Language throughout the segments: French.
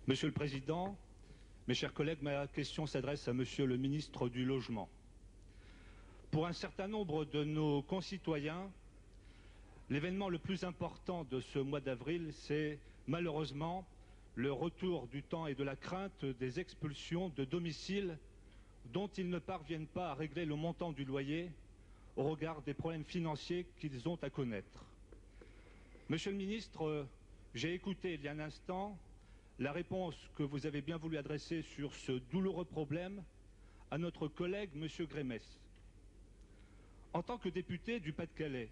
Monsieur le Président, mes chers collègues, ma question s'adresse à Monsieur le ministre du Logement. Pour un certain nombre de nos concitoyens, l'événement le plus important de ce mois d'avril, c'est malheureusement le retour du temps et de la crainte des expulsions de domiciles dont ils ne parviennent pas à régler le montant du loyer au regard des problèmes financiers qu'ils ont à connaître. Monsieur le ministre, j'ai écouté il y a un instant la réponse que vous avez bien voulu adresser sur ce douloureux problème à notre collègue Monsieur Grémès. En tant que député du Pas-de-Calais,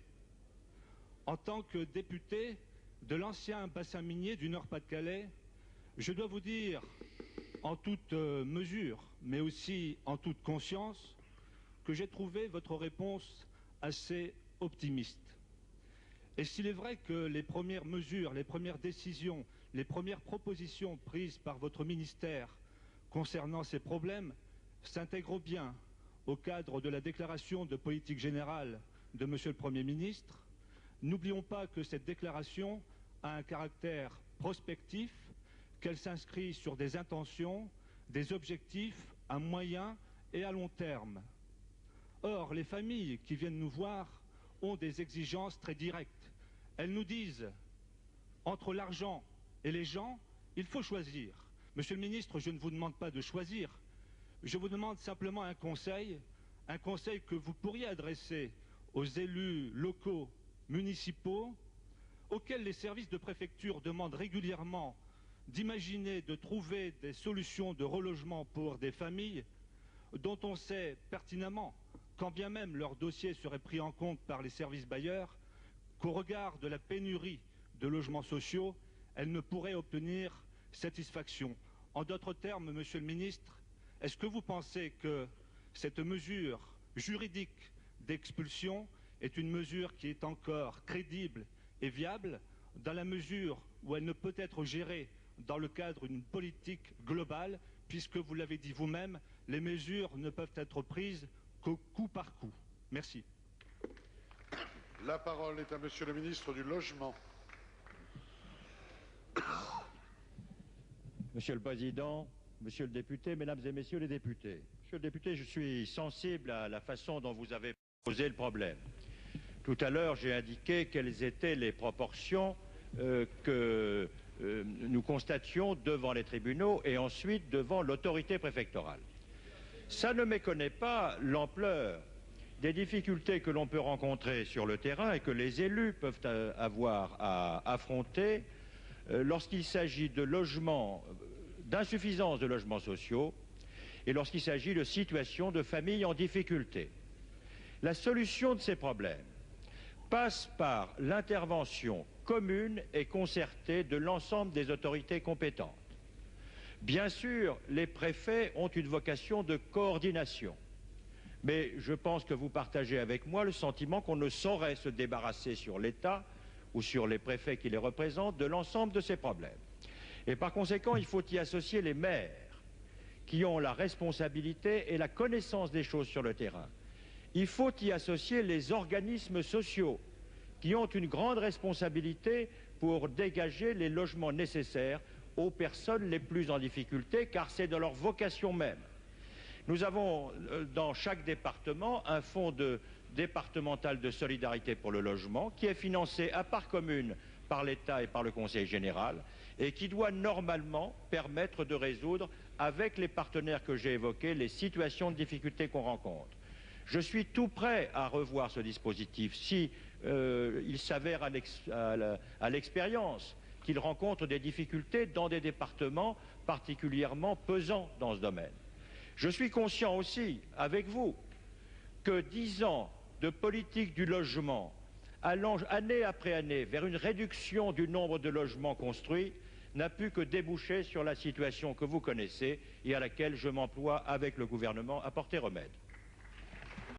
en tant que député de l'ancien bassin minier du Nord-Pas-de-Calais, je dois vous dire en toute mesure, mais aussi en toute conscience, que j'ai trouvé votre réponse assez optimiste. Et s'il est vrai que les premières mesures, les premières décisions, les premières propositions prises par votre ministère concernant ces problèmes s'intègrent bien au cadre de la déclaration de politique générale de Monsieur le Premier ministre, n'oublions pas que cette déclaration a un caractère prospectif, qu'elle s'inscrit sur des intentions, des objectifs à moyen et à long terme. Or, les familles qui viennent nous voir ont des exigences très directes. Elles nous disent, entre l'argent et les gens, il faut choisir. Monsieur le ministre, je ne vous demande pas de choisir. Je vous demande simplement un conseil que vous pourriez adresser aux élus locaux, municipaux, auxquels les services de préfecture demandent régulièrement d'imaginer, de trouver des solutions de relogement pour des familles dont on sait pertinemment, quand bien même leur dossier serait pris en compte par les services bailleurs, qu'au regard de la pénurie de logements sociaux, elles ne pourraient obtenir satisfaction. En d'autres termes, Monsieur le ministre, est-ce que vous pensez que cette mesure juridique d'expulsion est une mesure qui est encore crédible et viable, dans la mesure où elle ne peut être gérée dans le cadre d'une politique globale, puisque vous l'avez dit vous-même, les mesures ne peuvent être prises qu'au coup par coup. Merci. La parole est à Monsieur le ministre du Logement. Monsieur le Président, Monsieur le député, Mesdames et Messieurs les députés. Monsieur le député, je suis sensible à la façon dont vous avez posé le problème. Tout à l'heure, j'ai indiqué quelles étaient les proportions que nous constations devant les tribunaux et ensuite devant l'autorité préfectorale. Ça ne méconnaît pas l'ampleur des difficultés que l'on peut rencontrer sur le terrain et que les élus peuvent avoir à affronter lorsqu'il s'agit de logements, d'insuffisance de logements sociaux et lorsqu'il s'agit de situations de familles en difficulté. La solution de ces problèmes passe par l'intervention commune et concertée de l'ensemble des autorités compétentes. Bien sûr, les préfets ont une vocation de coordination, mais je pense que vous partagez avec moi le sentiment qu'on ne saurait se débarrasser sur l'État ou sur les préfets qui les représentent de l'ensemble de ces problèmes. Et par conséquent, il faut y associer les maires qui ont la responsabilité et la connaissance des choses sur le terrain. Il faut y associer les organismes sociaux qui ont une grande responsabilité pour dégager les logements nécessaires aux personnes les plus en difficulté, car c'est de leur vocation même. Nous avons dans chaque département un fonds départemental de solidarité pour le logement qui est financé à part commune par l'État et par le Conseil général et qui doit normalement permettre de résoudre avec les partenaires que j'ai évoqués les situations de difficulté qu'on rencontre. Je suis tout prêt à revoir ce dispositif si il s'avère à l'expérience qu'il rencontre des difficultés dans des départements particulièrement pesants dans ce domaine. Je suis conscient aussi, avec vous, que 10 ans de politique du logement allant année après année vers une réduction du nombre de logements construits n'a pu que déboucher sur la situation que vous connaissez et à laquelle je m'emploie avec le gouvernement à porter remède.